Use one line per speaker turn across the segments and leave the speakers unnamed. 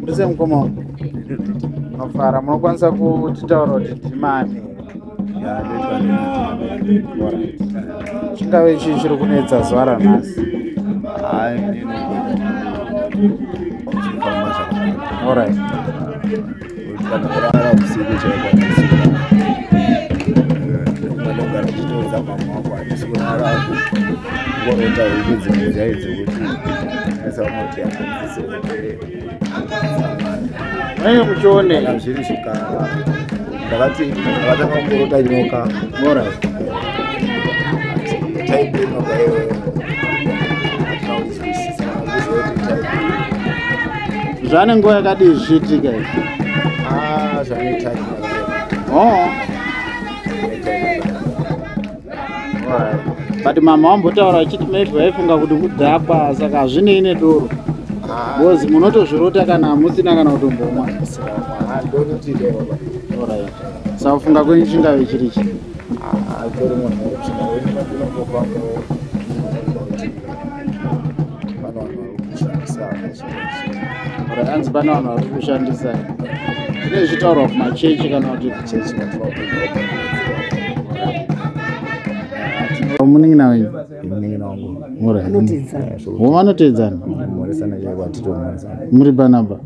Ndise mukoma. Mafara munokwanisa kutitaura kuti ndimani.
Ya ndetwa ndini.
Chingave ichi chiri kunetsa zuva ranhasi. Alright. Mwenye muchone
ndakati ndakatangangorota nyoka
bora
type inoga
zvane nguva yakadii zvichiitika izvi?
zvane type
but mama wambotaura achiti maybe waifunga kuti kudhakwa saka hazvinei nedoro bozi munotozvirota kana hamusina kana kutombomwa. Saufunga kwenyu chingave chiri chi? Hanzi pane vanhu vari kushandisa zvine zvitaurwa kumachechi kana kuti muningina wenyu wamanoteedzana muri panapa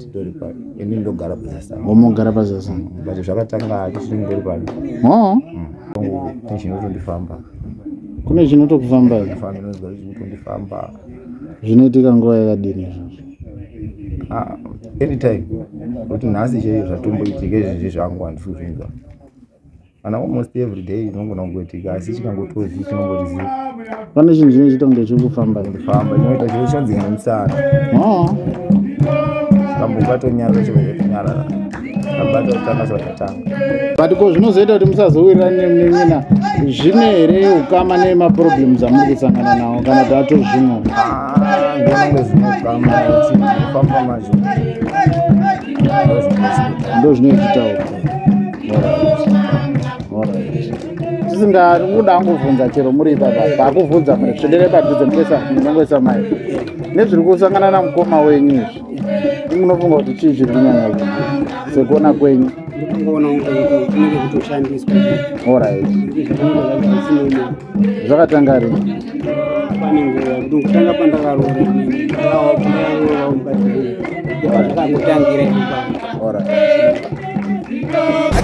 wamogara pazasi
zvakatanga tichingori pano chinotondifamba
kune chinotokufamba
chinotondifamba
zvinoitika nguva yakadini izvozvo?
Anytime kuti nhasi chaiyo zvatomboitika izvizvi zvangu handisuzvinzwa kana almost every day inongona kungoitika asi chikangotozvi chinongoriziva
pane chinhu chine chitonge chikufamba
ndifamba chinoita chiro chonzi nemusana kambokatonyarira chivazvatonyarara kabata kutanga zvatatanga
but ko zvinozoita kuti musazowirirane nenyina zvine here ukama nemaproblems amuri kusangana nawo kana kuti atozvimwa
ndonange zvinokama famba mazvo
ndo zvinoititaura tisingakuda angobvunza chero muri ipapa pakubvunza muri svedere padhuze munongoisa mai nezviri kusangana namukoma wenyu izvi munofunga kuti chii chiri kunyanya sekuona kwenyu? Alright. Zvakatanga rini?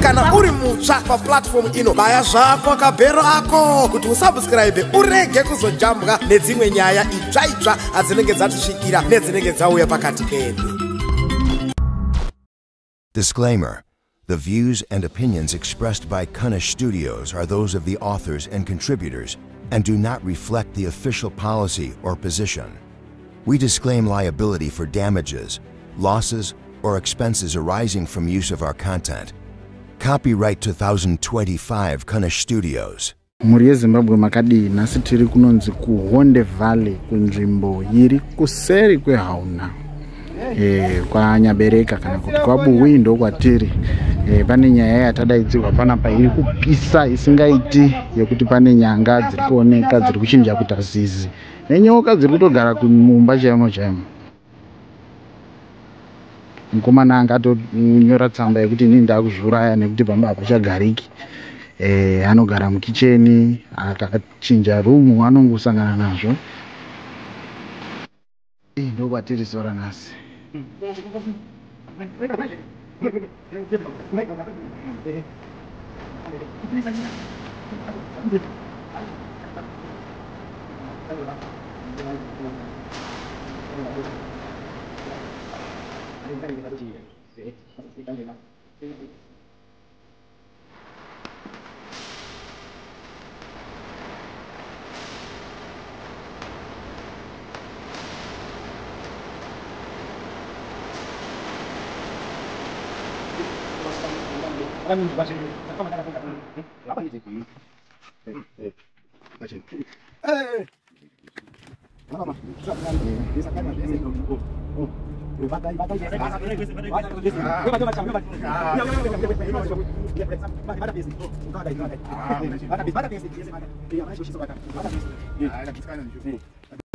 Kana uri mutsva paplatform ino baya zvako akabhero ako kuti usubscribe urege kuzojambwa nedzimwe nyaya itsva adzinenge dzatisvikira nedzinenge dzauya pakati pedu.
Disclaimer: the views and opinions expressed by Kunish Studios are those of the authors and contributors and do not reflect the official policy or position. We disclaim liability for damages, losses, or expenses arising from use of our content. Copyright 2025 Kunish Studios.
Muri yeZimbabwe makadii nhasi tiri kunonzi kuHonde Valley kunzvimbo iri kuseri kweHauna kwanyabereka kana kuti kwaBuwi ndo kwatiri. Pane nyaya yatadaidzirwa panapa iri kupisa isingaiti yekuti pane nyanga dziri kuoneka dziri kuchinja kuita zizi nenyoka dziri kutogara kumumba chaimo chaimo. Mukomana angatonyora tsamba yekuti inini ndakuzviuraya nekuti pamba hapachagariki. Anogara mukicheni akachinja rumu anongosangana nazvo. Ndo kwatiri sora nhasi.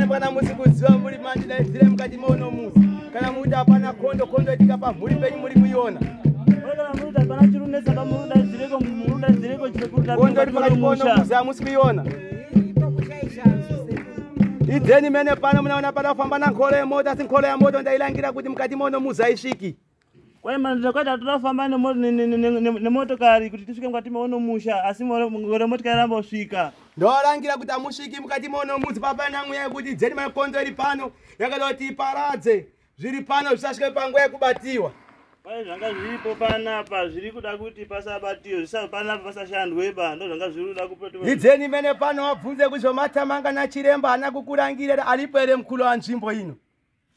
Bwana musikudziwa muri manje daidzire mukati mono muzi
kana muda hapana kondo tika pamhuri penyu muri kuiona.
Kana muda hapana chirunesa kamuruda zireko chekuruda
kondo pakati pono muzi hamusi kuiona. Idzeni mene pano munaona pada kufamba na nkolo yemota, asi nkolo ya moto ndailangira kuti mukati mono muzi haisviki.
Kwa hiyo ndakati tutafamba nemotokari kuti tisvike mukati mono musha, asi motokari ramba kusvika.
Ndorangira kuti amusviki mukati mono muzi papa nangu ya kuti idzeni mene kondo iri pano yakati iparadze zviri pano zvisasvike panguva yekubatiwa.
Kwai zvanga zviripo panapa zviri kuda kuti pasabatiwe, zvisa panapa pasashandweba, ndo zvanga zviri kuda kupetuwa.
Idzeni mene pano wabvunze kuzomatamanga na chiremba hana kukurangire alipo ere mkulu wa nzvimbo ino.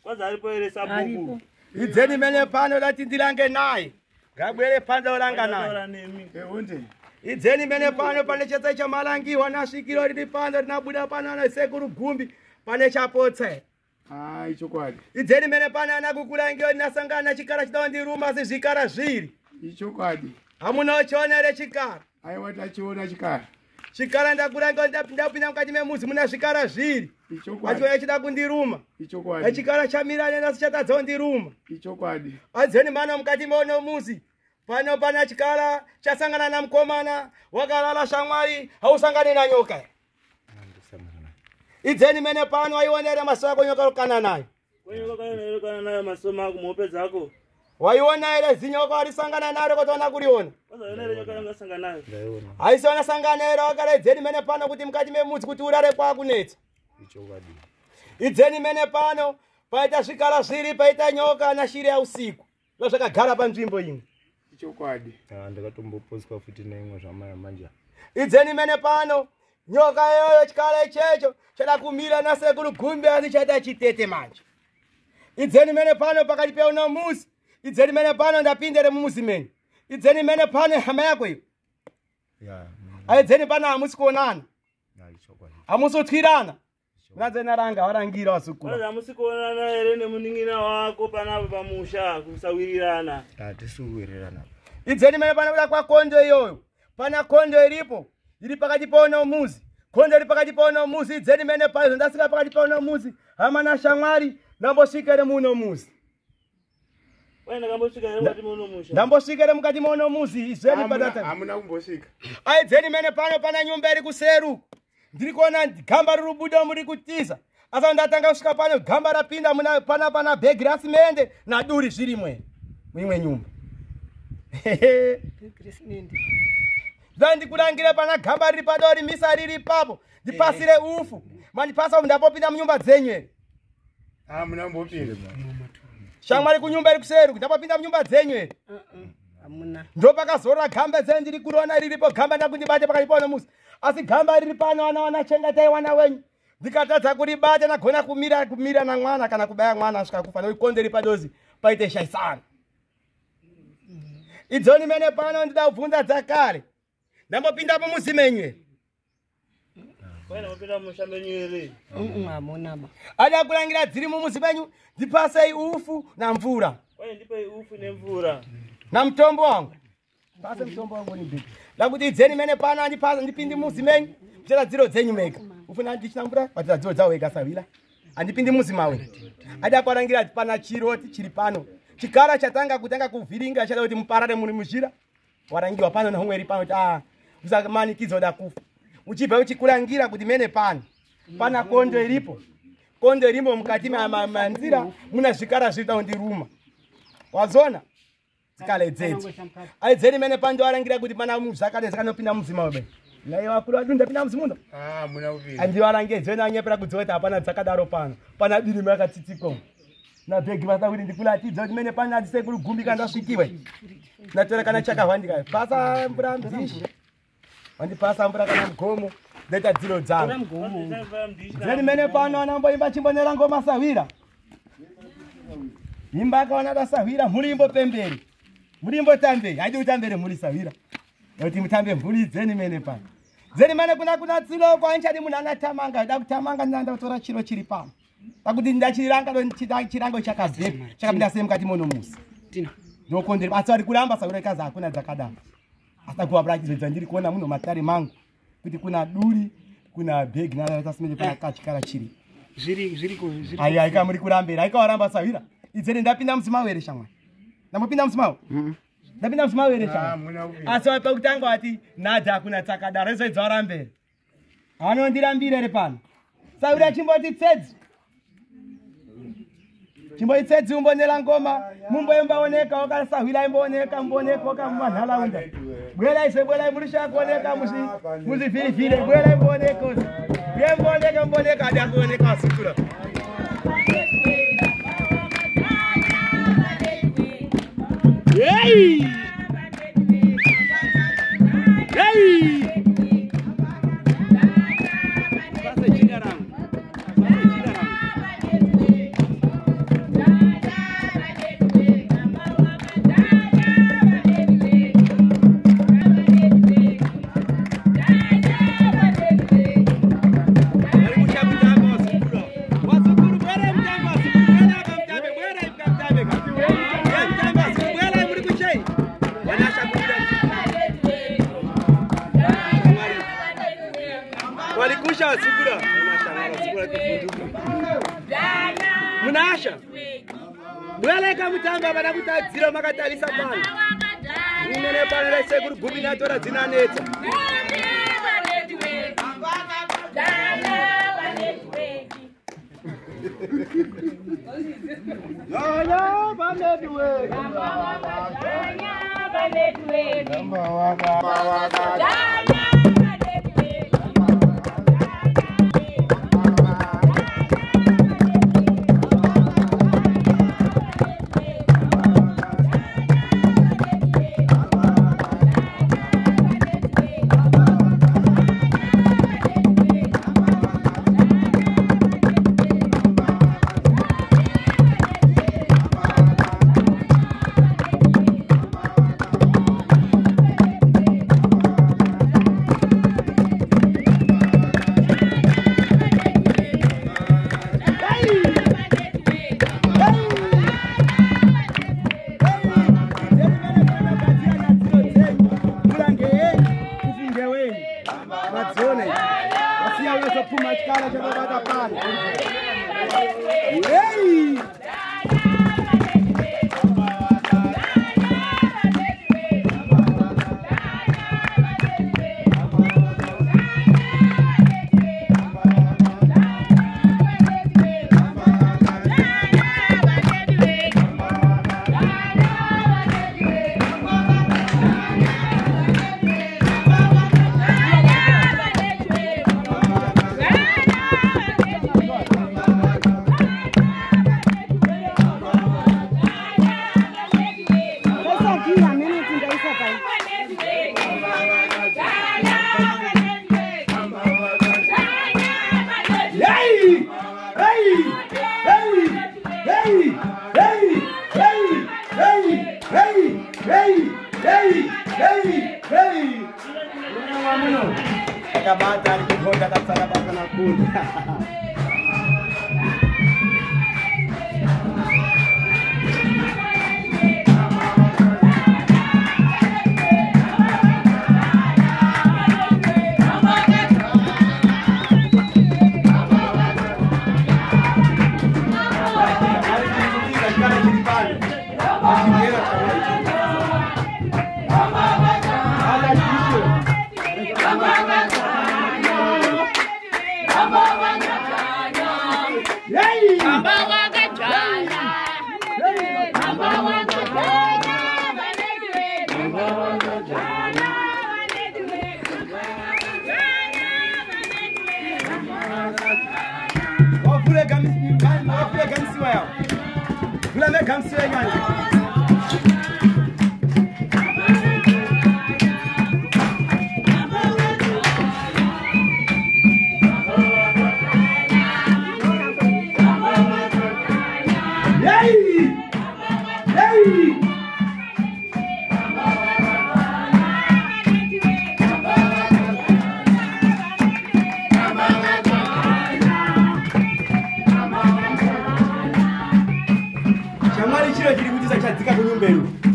Kwaza alipo ere sabhuku.
Idzeni mene pano dati ndirange naye. Ngabwere panda oranga naye. Idzeni mene pano pane chete chamalangiwa nasvikiro riri pano rinabuda pano na sekuru gumbi pane chapotse.
Ichokwadi.
Idzeni mene pano ana kukulangiwa nasangana chikara chidondiruma zvikara zviri.
Ichokwadi.
Hamuna chionere chikara.
Aiwa tachiona chikara.
Chikara ndakurangiwa ndapinda mukati memuzi muna zvikara zviri.
Ichokwadi.
Acho yachida kundiruma.
Ichokwadi.
Chikara chamirane naso chatadza kundiruma.
Ichokwadi.
Adzeni mano mukati mono muzi. Pano pana chikara chasangana na mkomana wakalala shamwari hausangane na nyoka. Idzeni mene pano waionera masoko nyoka rukana nayo.
Nyoka kana nayo masoma kumope dzako.
Waiona ere zinyoka risangana naro kutona kuriona.
Kwaza ere nyoka yangasangana nayo.
Ndaiona.
Aisona sangana ere wakala idzeni mene pano kuti mukati memuzi kuti urare kwa kunetsa.
Ichokwadi.
Idzeni mene pano paita zvikara zviri paita nyoka na shiri ya usiku. Zvakagara panzvimbo imwe.
Ichokwadi. Ndakatomboposwa futi neimwe zvamaya manja.
Idzeni mene pano nyoka yoyo chikara ichecho chada kumira na sekuru gumbi asi chaita chitete manje. Idzeni mene pano pakati peuno muzi. Idzeni mene pano ndapindere mumuzi mene. Idzeni mene pano hama yako iyo. Idzeni pano hamusi kuonana.
Ichokwadi.
Hamusi kutsvirana. Nadzena ranga warangira wasukuru.
Kwaza hamusi kuonana ere nemuningina wako panapa pamusha kusawirirana.
Tisuwirirana.
Idzeni mene pano kuda kwa kondo iyoyo. Pana kondo iripo. Iri pakati peuno muzi. Kondo iri pakati peuno muzi. Idzeni mene pano ndasika pakati peuno muzi. Hama na shamwari ndambosvikere muno muzi.
Wai ndakambosvika ere mukati mono musha.
Ndambosvikere mukati mono muzi. Izweni padata.
Hamuna kumbosvika.
Aidzeni mene pano pana nyumba iri kuseru. Ndiri kuona gamba riri kubuda muri kutiza. Asa ndatanga kusvika pano gamba rapinda muna pana bhegi rasimende na duri zvirimwe. Muimwe nyumba. Ndikurangira pana gamba riri padori misa riri papo. Ndipasire ufu. Mandipasa ndapopinda munyumba dzenyu.
Hamuna mbopinda.
Shamwari kunyumba iri kuseru ndapopinda munyumba dzenyu.
Hamuna.
Ndo pakazorora gamba dzenyu ndiri kuona riripo gamba ndakundibate pakati pano muzi. Asi gamba riri pano wana chengetai wana wenyu. Ndikatadza kuribata nagona kumira na mwana kana kubaya mwana asvika kufa noikondo iri padozi paite shaisana. Idzoni mene pano ndida kubvunza dzakare. Ndambopinda pamuzi menyu.
Kwai ndambopinda musha menyu ere.
Hamuna ba.
Ada kurangira dziri mumuzi menyu ndipasei ufu na mvura.
Kwai ndipe ufu nemvura.
Na mutombo wangu. Pase mutombo wangu ni big. Lakuti idzeni mene pano andipasa ndipindi muzi menyu. Kuchera dziro dzenyu mega. Ufuna ndichina mvura patira dziro dzawo ikasavira. Andipindi muzi mawe. Ada kurangira pana chiroti chiri pano. Chikara chatanga kuvhiringa chada kuti muparare muri mujira. Warangiwa pano na humwe ri pano kuti usakamanikidzo da kufa. Uchibva uchikurangira kuti mene pano. Pana kondo iripo. Kondo irimo mukati manzira muna zvikara zvita kundiruma. Wazona? Sikale dzedzi. Aidzeni mene pano warangira kuti pana muzakane zakanopinda muzima webe. Ngai wakuru adu ndapinda muzimundo.
Muna kupinda.
Andi warange dzena anyepera kudzoweta hapana dzakadaro pano. Pana dirimo yakatitiko. Na bhegi vata kuti ndikulatidza kuti mene pano adisekuru gumbi kandasvikiwe. Natora kana chakahwandika. Pasa mvura mdzishi. Wandipasa mvura kana mgomo. Ndeta dziro dzavo. Dzeni mene pano anamboimba chimbonera ngoma sawira. Imba akaona dasawira murimbo pemberi. Murimbo tambe. Haidi utambere muri sawira. Yoti mutambe mburi dzeni mene pano. Dzeni mene kuna tsilo kwa nchadi munhu anatamanga. Da kutamanga ndanda kutora chiro chiri pano. Pakuti ndachiranga chirango chakazeka. Chakamira sei mukati mono musi.
Tina.
Ndokondere basa ari kuramba sawira kaza hakuna dzakadaro. Hata kuwabrakizedza ndiri kuona muno matare mangu. Kuti kuna duri, kuna bhegi nana tasimene pana kachikara chiri.
Zviri.
Aika muri kurambira, aika waramba sawira.
Idzeni ndapinda musimao ere shamwari. Ndambopinda musimao? Ndapinda musimao ere shamwari. Asi wapa kutanga wati nadha hakuna tsakadaro rezo idzora mberi. Anondirambira ere pano. Sauri chimboti tsedzi. Chimboti tsedzi umbonela ngoma, mumboembaoneka wakasahwila imbooneka mboneka wakamwanhalaunda. Bwela ise bwela murisha kuoneka muzivhiri vhiri bwela imbooneka. Yemboneka mboneka adakuoneka sikura. Hey! Hey! Walikusha sikura. Munasha. Bwele kamutamba bana kutadzira makatarisa pano. Nene pano rese kuri gumi natora dzinanetsa.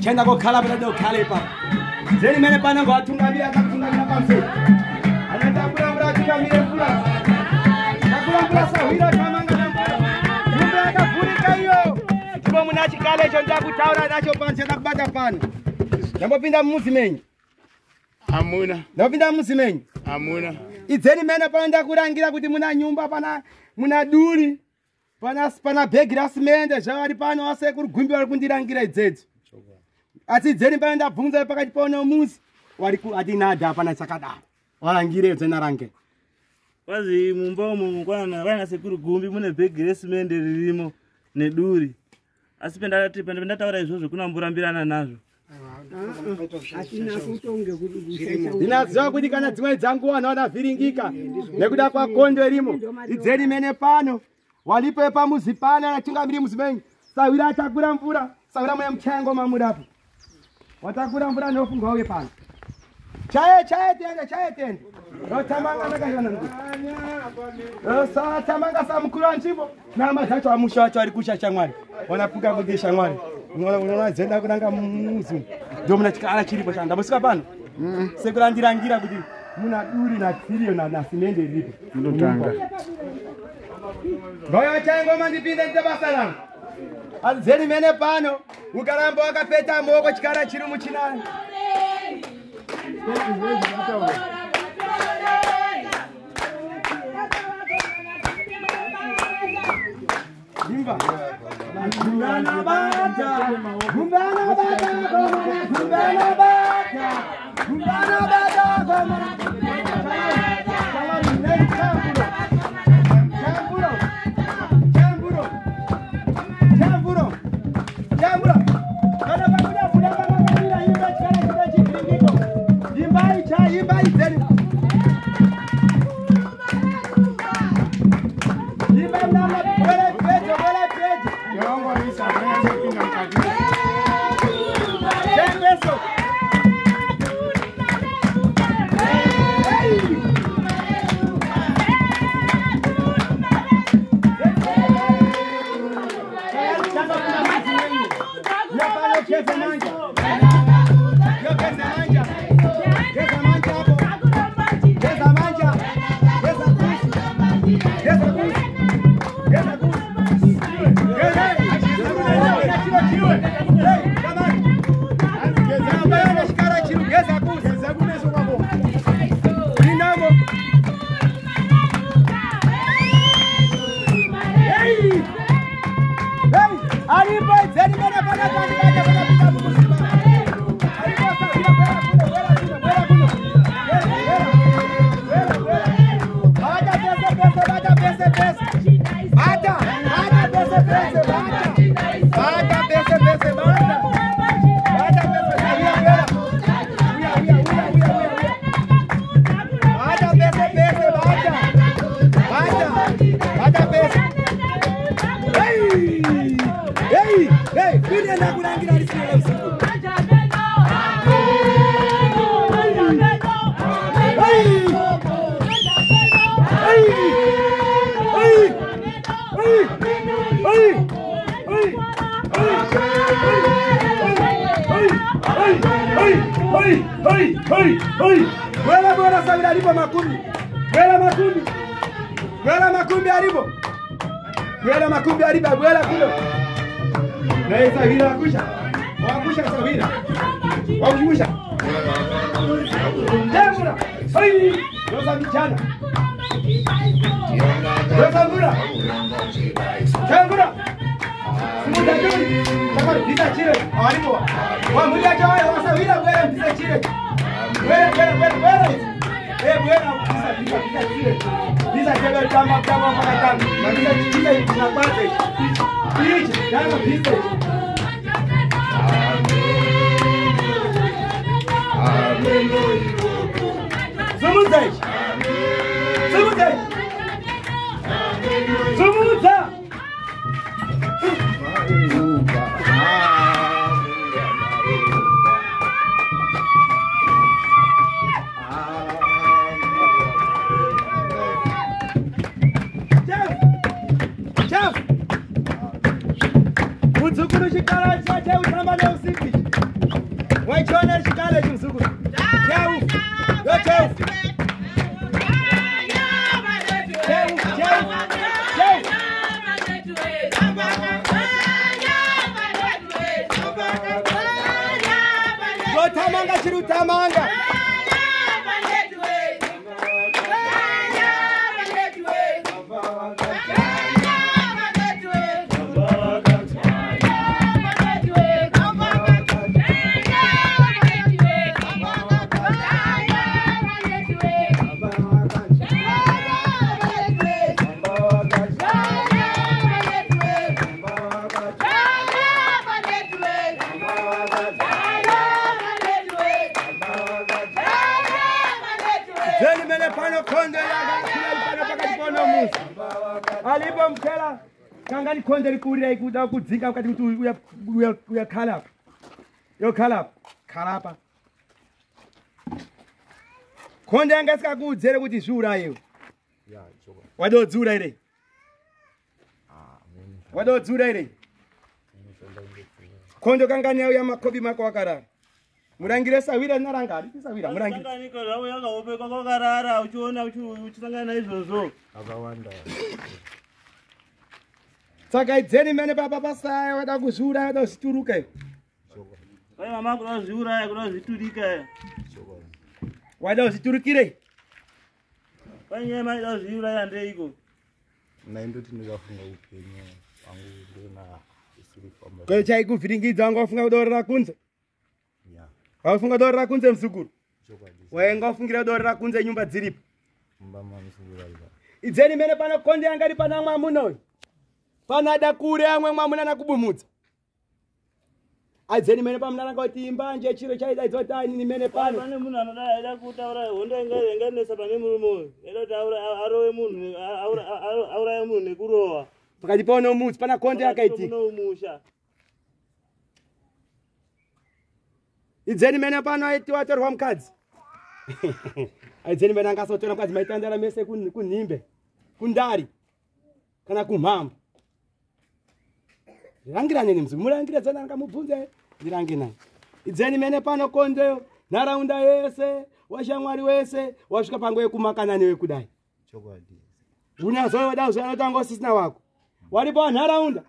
Chenda ko khala bada do khale pa zeni mene pana go atungamira akatungamira pamse anatambura mura atungamira pula nakula pula sahira kamanga nyumba yakafurika hiyo ndipo Hapana chikale cho ndakutaura nacho panze nakubata pano. Ndambopinda mumuzi menyu.
Amuna.
Ndambopinda mumuzi menyu.
Amuna.
Idzeni mene pano ndakurangira kuti muna nyumba muna duri. Pana bhegi rasimende zvavari pano asekuru gumbi vari kundirangira idzedzo. Asi idzeni pano ndabvunza pakati pano muzi. Ati nada hapana chakadaro. Warangire dzenarange.
Kwazi mumba umu kwana sekuru gumbi mune bhegi resimende ririmo neduri. Asi pendataura izvozvo kuna mburambirana nazvo.
Ndinaziva kuti kana dzimwe dzangu wanaona vhiringika nekuda kwakondo irimo. Idzeni mene pano walipe pamuzi pano atingamiri muzi menyu. Sawira atakura mvura, sawira mwe mchango mamurapo. Watakura mvura nofungwa uye pano. Chaye tende. Rotamanga nakashana ndu. Rosa tamanga samukuru anchipo. Nama zacho amusha wacho ari kusha shamwari. Wanapuka kuti shamwari. Unaona zenda kunanga muzi. Ndio mna chikala chiripo chanda. Musika pano. Sekurangira kuti muna duri na tirio na simende iripo.
Ndotanga.
Ngoyo chango mandipinde ndebasa langu. Azeni mene pano ukaramba wakapeta moko chikara chiri muchinani. Simba. Gumbana bata. Bora sabira alipo makumbi. Bwela makumbi alipo. Bwela makumbi alipo, bwela kulo. Na isa hila kusha. Wakusha sabira. Wakusha. Jamura. Hoi. Rosa michana. Rosa mura. Jamura. Muda duri. Takar bisa chile. Alipo. Wa muda jawa wasabira bwela bisa chile. Where? Bisa jaga jama makan. Bisa kita nak baca. Please, jangan bisa. Semua. Chotamanga chirutamanga. Zeni mene pano konde yaga pano pakati pono musi. Alipo mkela kangani konde likurira ikuda kudzika wakati kuti uya khala. Yo khala. Khalapa. Konde yanga sikakudzere kuti zvura iwe.
Ya choko.
Wadodzura ire. Wadodzura ire. Konde kangani ya makobi mako wakarara. Murangire sawira naranga ari sawira murangire
Sanganika zvawo yakaopeka kwakarara uchiona uchisangana izvozvo.
Akawanda.
Saka idzeni mene papa pasaya wada kuzvura wada kuzvituruka iyo.
Kwai mama kuda kuzviuraya kuda kuzviturika.
Wada kuzviturukire.
Kwai nyama ida kuzviuraya ndeiko.
Naindoti ndikafunga upenyu wangu ndona isiri famba.
Kwa chaikuvhiringidza wanga wafunga kudorera kunze.
Ya.
Wafunga kudorera kunze msukuru.
Choko.
Waenga wafungira kudorera kunze nyumba dziripo.
Mbama msukuru aliba.
Idzeni mene pano konde angari pana mwamuno. Panada kure amwe mwamuna nakubumudza. Adzeni mene pamunaranga kuti imbanje chiro chaidaidzwa tani ni mene pano.
Pane munhu anoda aida kutaura hondo inganesa pane murume. Eda kuti arowe munhu auraye munhu nekurowa.
Pakati pono mudzi pana konde akaitika.
Umusha.
Idzeni mene pano aiti watorwa mukadzi. Aidzeni mene angasotora mukadzi maitandara mese kunhimbe. Kundari. Kana kumhamba. Rangirane nemzumu murangire dzana ngamubvunze ndirange naye. Idzeni mene pano kondeyo nharaunda yese washamwari wese wasvika pango yekumakanani wekudai.
Choko adi.
Unyazoyo wada uzanotanga usisina wako. Walipo nharaunda.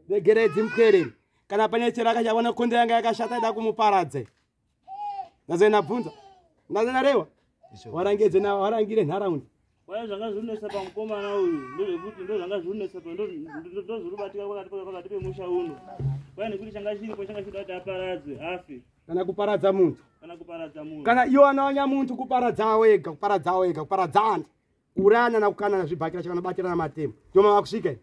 Negeredzi mkereri. Kana pane chiraka chawana konde yanga yakashata ida kumuparadze. Nazoenda bvunza. Nazona rewa. Warangedze na warangire nharaunda.
Kwai zvanga zvinonesa pamukomana uyu ndezvekuti ndozvanga zvinonesa ndozvirubatika pakati pemusha uno. Kwai nekuti changa chiripo changa chida kuti aparadzwe afe.
Kana kuparadza muntu.
Kana kuparadza munhu.
Kana iwo anonya muntu kuparadza wega, kuparadzana. Urana na kukana na zvibhakira chakana batira na matemo. Ndoma wakusvika.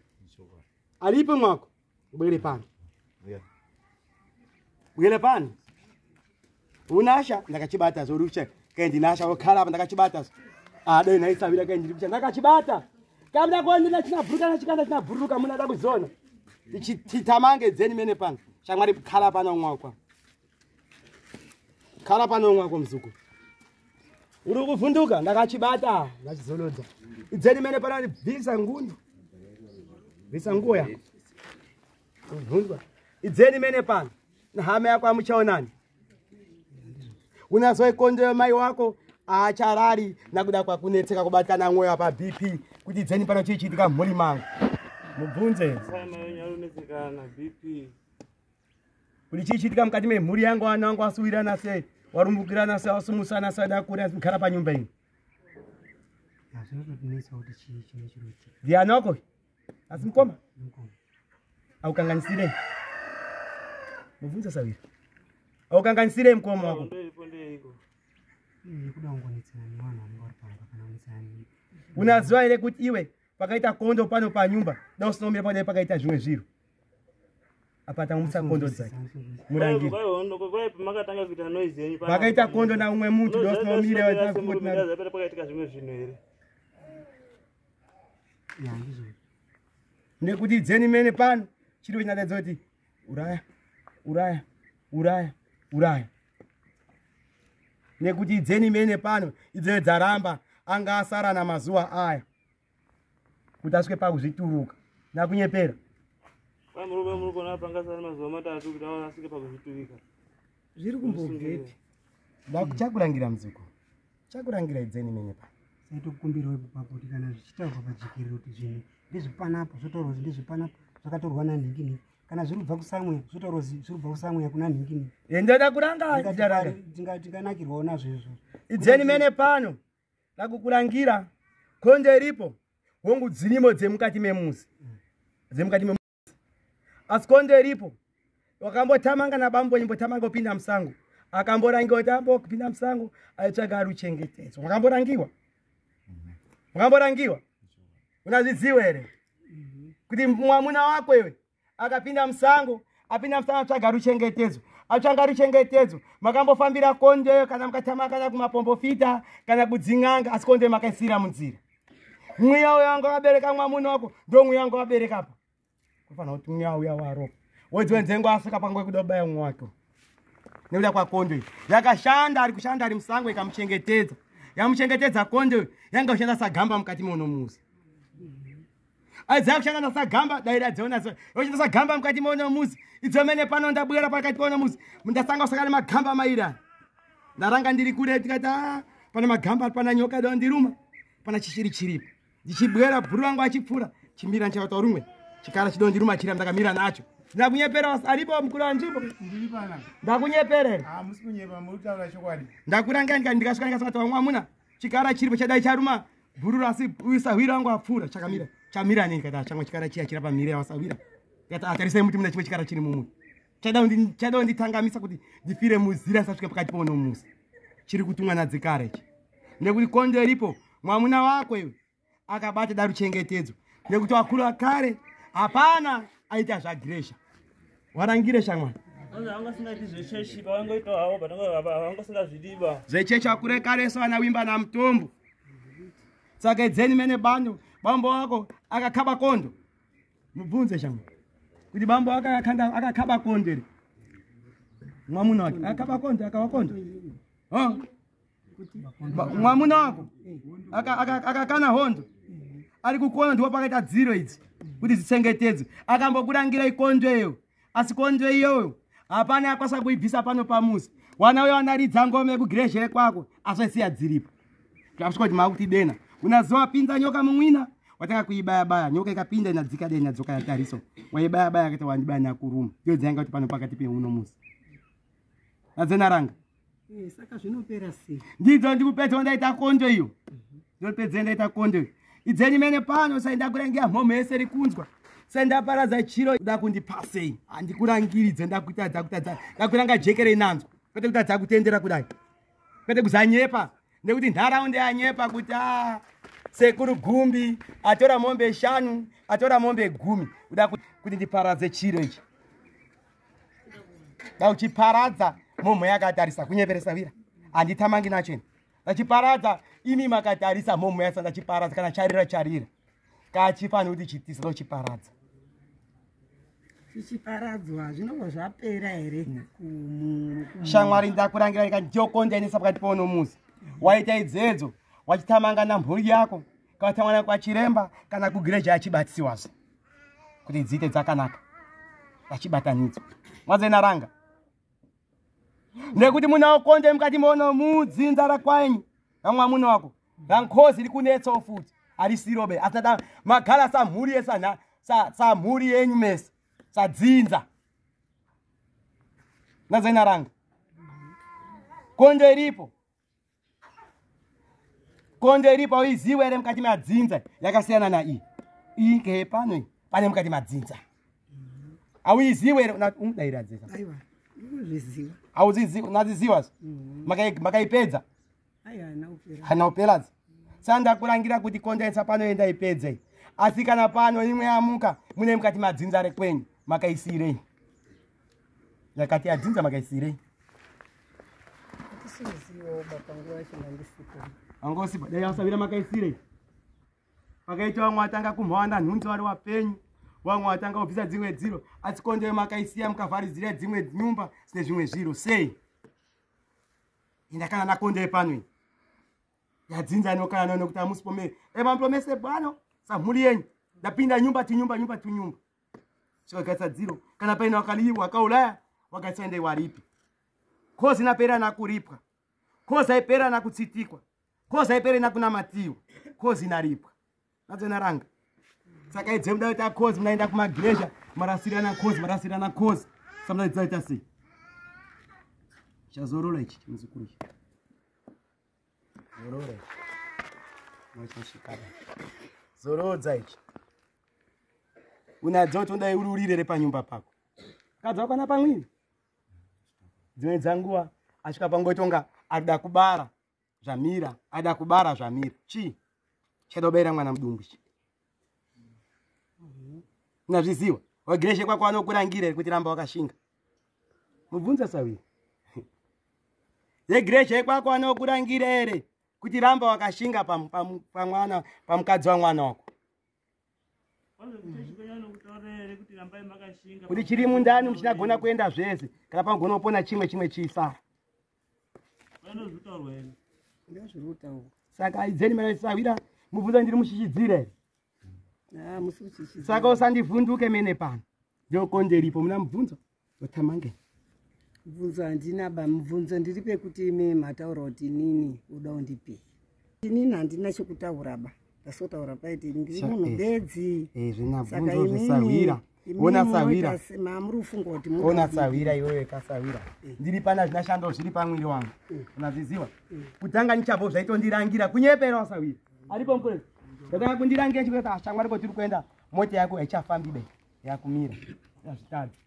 Alipo mwako. Ubwere pano.
Yeah.
Ubwere pano. Unasha ndakachibata zoruche. Kendi nasha okhala apa ndakachibata. Dai naisavira kendi ndikucha ndakachibata. Kamda kuondina chinabhuruka na chikanda chinabhuruka muna da kuzona. Ichitamange dzeni mene pano. Shamwari khala pano mwako. Khala pano mwako mzuku. Uri kuvhunduka ndakachibata ndachizolodza. Idzeni mene pano bvisa ngundu. Bvisa nguya. Kuvhundwa. Idzeni mene pano. Na hama yako amuchaonani. Unazoikonde mai wako acharari nakuda kwa kunetseka kubatikana mwoyo pa BP kuti idzeni pano chichiitika mhuri mangu. Mubvunze.
Sai mai yarunesekana BP.
Kuti chichiitika mukati memhuri yangu ana wangu asuwirana sei. Warumbukirana sei wasumusana sei da kuri mukara pa nyumba ino.
Azvinotinesa kuti chii chinochirotika.
Ndianoko. Asimkoma. Aukanganisire. Mubvunze sawira. Aukanganisire mkoma wako.
Kuda kungonetsana nevanhu vanenge vari pamba kana kunetsana.
Unaziva here kuti iwe pakaita kondo pano panyumba da usinomira padai pakaita zvimwe zviro. Apa tamutsa kondo dzake. Murangiri.
Kwai pamakatanga kuita noise yenyu pana.
Pakaita kondo na umwe muntu da usinomira watafuti na.
Pakaitika zvimwe zvinhu here.
Ya ndizvo.
Nekuti dzeni mene pano chiro chinadaidzwa kuti uraya. Nekuti dzeni mene pano idzene dzaramba anga asara na mazuva aya. Kuti asvike pakuzvituruka nakunyepera.
Kwai muri kuona pangasara mazuva matatu kuti asvike pakuzviturika.
Zviri kumbobveti. Chakurangira mzuku. Chakurangira idzeni mene pano.
Saitokumbirwa ipapo kana zvichitaurwa pajekerero kuti zvinhu ndezvipanapo zvotaurwa kuti ndezvipanapo zvakatorwa nanhingi kana zviri kubva kusamwe zvotoro zviri kubva kusamwe kuna nhingini
ndoda kuranga
tinganakirwawo nazvo izvo
idzeni mene pano ndakukurangira konde ripo hongu dzirimo dzemukati memuzi asi konde ripo wakambotamanga nabambo nyimbotamanga kupinda musango akamborangiwa tambo kupinda musango aitsvaga ruchengetedzo wakamborangiwa unazviziva here kuti mwamuna wako iwe akapinda musango atsvaga ruchengetedzo atsvaga ruchengetedzo makambofambira kondeyo kana mukatama kana kumapombofita kana kudzing'anga asi kondeyo makaisira munzira mweya uyo wanga wabereka mwamuna wako ndo mweya wanga wabereka pa kufanira kuti mweya uya waropa wodziwe nzengo asvika panguva yekuda kubaya mumwe wake nekuda kwakondeyo yakashanda ari kushanda ari musango ikamuchengetedza yamuchengetedza kondeyo yanga kushanda sagamba mukati monomuzi aidzaa kushanda nasagamba daira dziona yoshanda sagamba mukati monomuzi idzomene pano ndabwera pakati ponomuzi ndasanga usakana magamba mairani ndaranga ndiri kure tikati pana magamba pana nyoka do ndiruma pana chishiri chiripo ndichibwera bhuru rangu achipfuura chimira nchakata rumwe chikara chido ndiruma chira ndakamira nacho ndakunyepera aripo mukuru wanzvimbo ndakunyeperera ndakuranga ndikasvika ndikasvika wamwamuna chikara chiripo chadai charuma bhuru rasi usahwira wangu apfuura chakamira chamira neni kati chamwe chikara chiya chira pamire yawasawira kati atarisai muti muna chimwe chikara chiri mumwe chadawo nditangamisa kuti ndifire muzira ndisasvike pakati ponomuzi chiri kutumwa nadzikara ichi nekuti konde iripo mwamuna wako iwe akabata daruchengetedzo nekuti wakuru wakare hapana aita zvagiresha warangire shamwari zvechechi wakure kareso ana wimba na mutombo saka edzeni mene bando bambo wako akakaba kondo mubvunze shamwari kuti bambo wako akakaba kondo ere mwamuna wake akakaba kondo akawa kondo mwamuna wako akakana hondo ari kukono ndipo pakaita dziro idzi kuti dzichengetedzwe akambokurangira ikondweyo asi kondwe iyoyo hapana yakwasa kuibvisa pano pamuzi wana uyo wanaridza ngome kugireshere kwako asisiya dziripo zvasvika kuti makuti dena unaziva pinza nyoka mumwina watanga kuibaya-baya nyoka ikapinda inadzika dena dzoka yatariso waibaya-baya akati wandibaya nakuruma iyo dzayanga kuti pano pakati peuno muzi adzenaranga
saka zvinopera sei
ndidzo ndikupedza ndaita kondo iyo ndopedza ndaita kondo iyo idzeni mene pano saindakurangira mhomo yese rikunzwa saindaparadza chiro da kundipasei handikurangiridze ndakuranga jekere inanzwa kwete kuti adzakutendera kudai kwete kuzanyepa nekuti nharaunda yanyepa kuti sekuru gumbi atora mombe 5 atora mombe 10 kuda kuti ndiparadze chiro ichi da uchiparadza mhomo yakatarisa kunyeperesa vira handitamangi nacheni ndachiparadza imi makatarisa mhomo yasa ndachiparadza kana charira kachifanira kuti chitisa ndochiparadza
chichiparadzwa zvinobva zvapera here
shamwari ndakurangira ika ndiokondenesa pakati ponomuzi waita idzedzo wachitamanga namhuri yako kawatamana kwachiremba kana kugireja yachibatsiwazve kuti dziite dzakanaka yachibatanidzwa mwadzenaranga nekuti muna wakonde mukati mono mudzinza rakwanyu namwamuna wako rankozi rikunetsawo futi harisirobe asada magara samhuri yesana samhuri yenyu mese sadzinza mwadzenaranga konde iripo uiziwe ere mukati madzinza yakasiyana na iyi ngehepano pane mukati madzinza auiziwe ere udairadzisa aunadziziwa makaipedza hana uperadza sandakurangira kuti kondaisa pano enda ipedze asi kana pano imwe yamuka mune mukati madzinza rekwenyu makaisirei yakati yadzinza makaisirei angosipa dai asavira makaisirei pakaita vamwe atanga kumhwanda nhunzi wari wapenyu vamwe atanga kubvisa dzimwe dziro asi kondeyo makaisiya mukavharidzira dzimwe nyumba dzine zvimwe zviro sei indakana nakondeyo pano yadzinza inokana nokuti amusipomere emamupromese pano samhuri yenyu ndapinda nyumba tinyumba chikagatsa dziro kana paine wakaulaya wagaisa ndei waripi kozi napera nakuripwa kozi aipera nakutsitikwa kozi aipera nakunamatiwa kozi naripwa nadzonaranga saka idze muda kuti akozi munaenda kumagiresha marasirana kozi samna dzaita sei chazorora ichi muzukuru ichi zorora machishikana zorodza ichi unadzo tonda ururire panyumba pako kadza kana pamwiri dzimwe dzanguwa asvika pangotonga ada kubara zvamira chi chadobaira mwana mudumbu chi unazviziva wagireshe kwako anokurangire kuti ramba wakashinga mubvunza Sawira yegireshe kwako anokurangire ere kuti ramba wakashinga pamwana pamukadzi wa mwana wako kuti chiri mundani muchinagona kuenda zvese kana pangona kupona chimwe chisara saka aidzeni mana Sawira mubvunza ndiri mushichidzire saka usandivhunduke mene pano ndokonderipo muna mubvunzo otamange
mubvunzo handina ba mubvunzo ndiri pekuti ime mataura kuti inini uda undipe inini handina chekutaura ba ndasotaura paiti ndiri munhu bedzi
saka Sawira ona Sawira
mamuri ufunga kuti
ona Sawira iwewe kaSawira ndiri pana zvinashando zviri pamwiri wangu unazviziva kutanga nichabvo zvaitondirangira kunyepera Sawira aripo mukuru ndatanga kundirangira chikuti ashamwari ko tiri kuenda mota yako haichafambi be yakumira yazvitadzi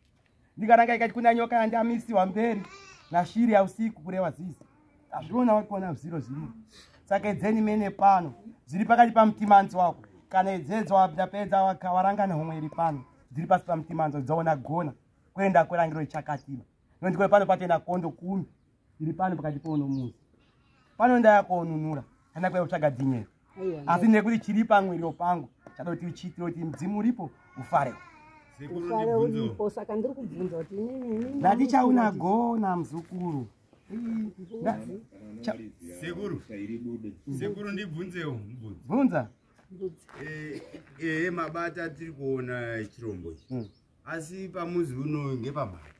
ndikaranga ikati kuna nyoka yandamisiwa mberi nashiri ya usiku kureva zizi azviona wakuona ziro zviri saka edzeni mene pano zviri pakati pamutimanzi wako kana edzedzo wapedza wakawarangana homwe iri pano dziri pasi pamutimanzi dzaona gona kuenda kwerangiro ichakatiba nondikwe pano patenda kondo 10 iri pano pakati pono muzi pano ndayakonunura hana kwa utsvaga dzinyero asi nekuti chiri pamwiri pangu chadoti uchitire kuti mdzimu uripo ufare
uripo saka ndiri kubvunza kuti inini
ndatichauna gona muzukuru
sekuru ndibvunzewo
bvunza
mabata tiri kuona chirombo ichi asi pamuzi uno ngepamhari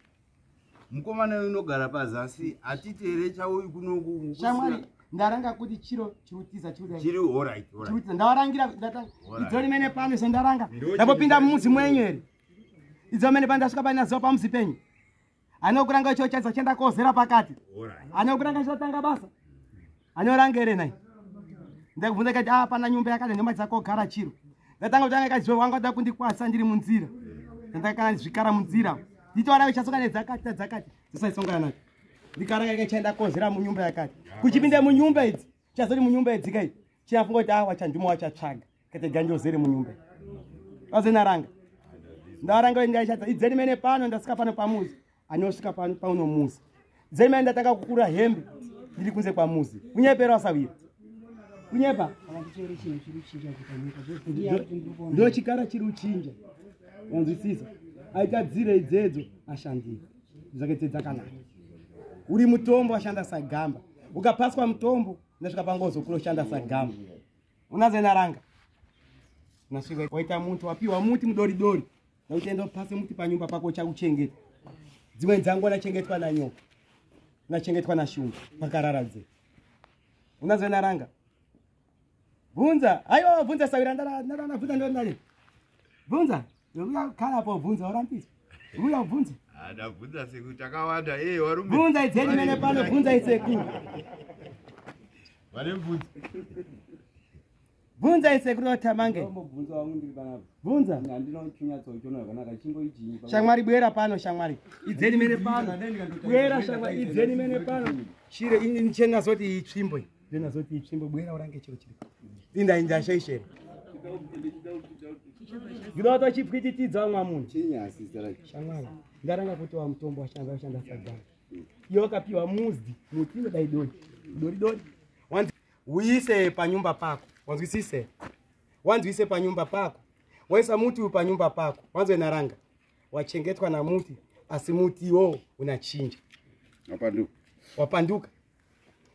mukomana unogara pazasi atiti here chauyi kunoku
shamwari ndaranga kuti chiro chirutiza
chiri alright
ndawarangira idzoni mene pano sendaranga ndapopinda mumuzi mwenyu here idzo mene pano ndasvika panaziva pamuzi penyu anokuranga icho chadza chenda kozera pakati anokuranga chotanga basa anoranga here nai ndakubvunza kati pana nyumba yakati nhema dzakogara chiro ndatanga kutanga kazive wanga da kundikwasa ndiri munzira ndakana zvikara munzira nditoarawe chasoka nedzakati dzisaisongana nacho ndikaranga ikachaenda kozera munyumba yakati kuchipinde munyumba idzi chazori munyumba idzi kai chiyafunga kuti wachandimo wachatsvaga kati ganjozere munyumba kazenaranga ndaranga ndaichadza idzeni mene pano ndasvika pano pamuzi anosvika pauno muzi dzeni mene ndatanga kukura hembe ndiri kunze kwamuzi kunyepera Sawira kunyepa ndo chikara chiri uchinja wanzwisisa aitadzire idzedzo ashandira zvakaitedza kanaka uri mutombo ashanda sagamba ukapaswa mutombo ndasvika pangozo kunoshanda sagamba unazenaranga nasvika waita muntu wapiwa muti mudoridori nauchaenda upase muti panyumba pako chauchengeta dzimwe dzangu nachengetwa nanyoka nachengetwa nashungu pakararadze unazenaranga bvunza aiwa bvunza Sawira ndarabvunza ndonani bvunza khala po bvunza orambisa uya bvunza
adabvunza seku takawanda warume
bvunza idzeni mene pano bvunza iseku
vane bvunza
bvunza iseku notamange bvunza shamwari bwera pano shamwari idzeni mene pano bwera shamwari idzeni mene pano chire inchena zoti itsvimbo ndina zoti itsvimbo bwera urange chiro chiri inda indashaishera Giloto chipwititidza mwamunhu.
Chinyasi zara.
Shamwari. Ndaranga kuti wa mutombo washanda sagana. Yokapiwa muzi, mutindo dai dori. Dori. Uise panyumba pako. Wanzwisise. Wanzwise panyumba pako. Waisa muti panyumba pako. Wanzwe naranga. Wachengetwa na muti, asi muti wo unachinja. Wapanduka.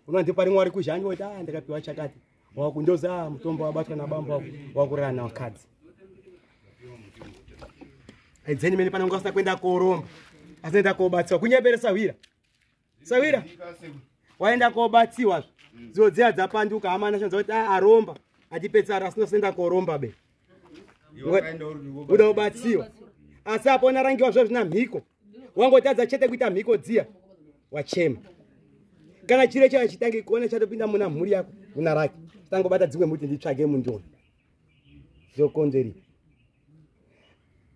Unandi pari mwari kuzhanyo kuti ndakapiwa chakati. Wakundoza mutombo wabatwa na bamba wakurana wakadzi. Aidzeni mene pana ngosina kwenda koromba. Asaenda kobatsiwa kunyebere Sawira. Sawira. Waenda kobatsiwa. Zodzea dzapanduka amana chonzo kuti aromba. Atipetsa rasinoenda koromba be. Uda ubatsiwa. asi apo narangiwa zvo zvina mhiko wangotadza chete kuita mhiko dziya wachema kana chiro chacho chitange kuona chatopinda muna mhuri yako muna rake chitangobata dzimwe muti nditsvage mundoni zvokonzeri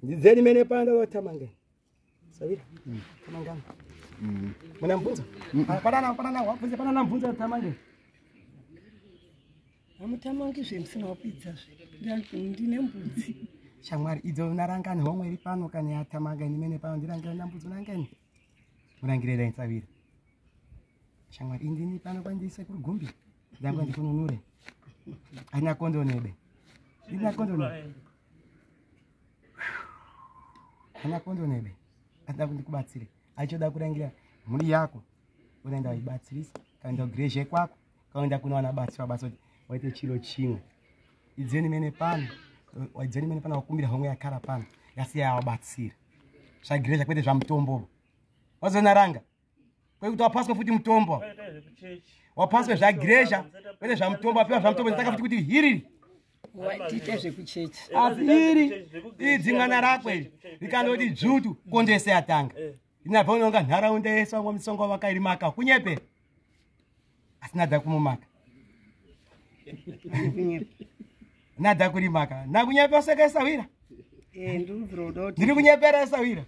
ndidzeni mene panda vatamangani savira tamangani muna mbunza panana mbunza tamangani
amutamangi zvemusina wapidzazve ndine mbudzi
shamwari idzo narangani homwe iri pano kana yatamangani mene pano ndirangira nambudzi unangani murangire dai savira shamwari indini pano kwandise kurugumbi ndangu ndikununure aina kondonebe ndina kondonebe aina kondonebe ada kundikubatsire achoda kurangira mhuri yako unaenda ibatsirisa kaenda kugereje kwako kaenda kunowana batsira basa kuti waite chiro chimwe idzeni mene pano waidzeni mene pano wakumbira homwe yakara pano yasiya yawabatsira zvagereja kwete zvamutombo wazonaranga kwekuti wapaswe futi mutombo wapaswe zvagereja kwete zvamutombo apiwa zvamutombo zvataka futi kuti hiriri
tiite zvekuchechi
asi iri idzingana rakwe rikandoti dzvutu kondese yatanga inabva unonga nharaunda yese wangwa misongo vakairimaka kunyepe asi nadza kumumaka nadza kurimaka nakunyepe oseka sawira ndiri kunyepera sawira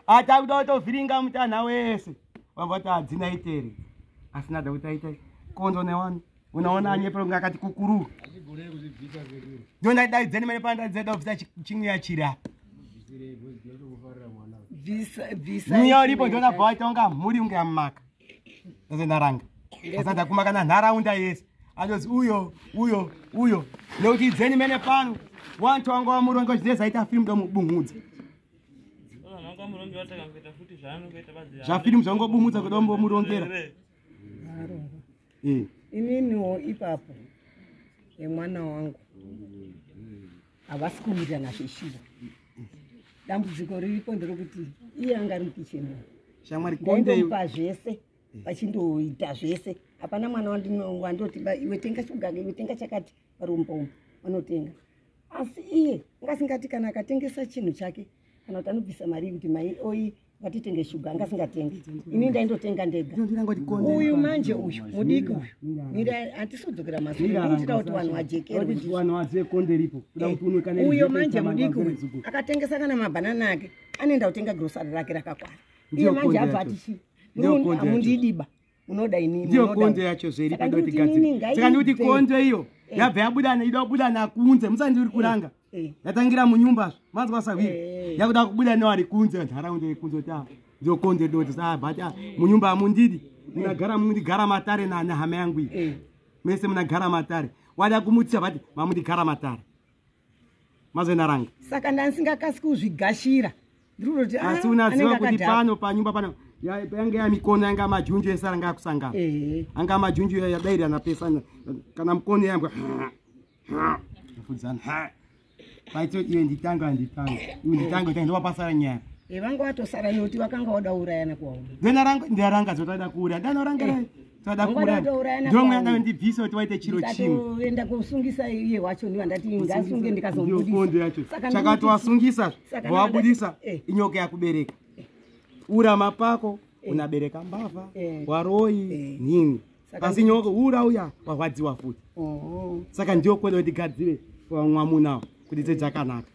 atakuda kutovhiringa mutanha wese wamboti hadzina itere asi nadza kuti aitai kondo newani unaona anyepero kunge akati kukuru ndondaidzeni mene pandadzeda kubvisa chimweya chiri apa mweya uripo ndonabva waita unga mhuri unge yamumaka azendaranga asadza kumaka nanharaunda yese andozi uyo nekuti idzeni mene pano wantu wanga wamurongi wachideza aita filimu domubungudza zvafilimu zvangobumudza kuda mbomurongera
ininiwo ipapo emwana wangu havasi kuwirirana zveshiva dambudziko riripo nderokuti iye anga ari mukicheni ndaindomupa zvese vachindoita zvese hapana mwana wandoti iwe tenga shugaga iwe tenga chakati parumbombo vanotenga asi iye angasingati kana akatengesa chinhu chake kana kuti anobvisa mari kuti mai oi ngatitenge shuga angasingatengi ini ndaindotenga ndega uyu manje uyu mudiki uyu hatisodzokera masinoitira kuti vanhu vajekeruyo manje mudiki uyu akatengesa kana mabhanana ake anoenda kutenga grosari rake rakakwana iye manje abva atichi hamundidiba munoda inini
ndiyo konde yacho zveri saka ndikuti konde iyo yabva yabuda ida kubuda nakunze musandiri kuranga yatangira munyumbazvo manzwa savira yakuda kubuda newari kunze nharaunda yekunze kuti ndiyo konde doti sabati munyumba hamundidi mundigara matare nehama yangu iyi mese munagara matare wada kumutisa bati mamundigara matare mazonaranga
saka ndanisingakasi kuzvigashira ndiroti
asi unaziva kuti pano panyumba pano yange yamikono yanga majunju ese aranga akusangana anga majunju yadairana pesa kana mukono yambwa fudzana paito iwe nditanga nditanga ndopasara nyaya
vanga watosara nekuti vakanga wada urayana kwawo
ndaranga zotada kuuraya ndanorangara toda kuuraya ndomwe yadayo ndibvisa kuti waite chiro chimwe
enda kusungisa iye wacho ndiwa ndati ngasunge ndikazomudisa
yacho chakati wasungisa wabudisa inyoka yakubereka urama pako unabereka mbavha waroi nini asi nyoka ura uya warwadziwa futi saka ndio kweda kuti gadzire mwamuna kuti dzejakanaka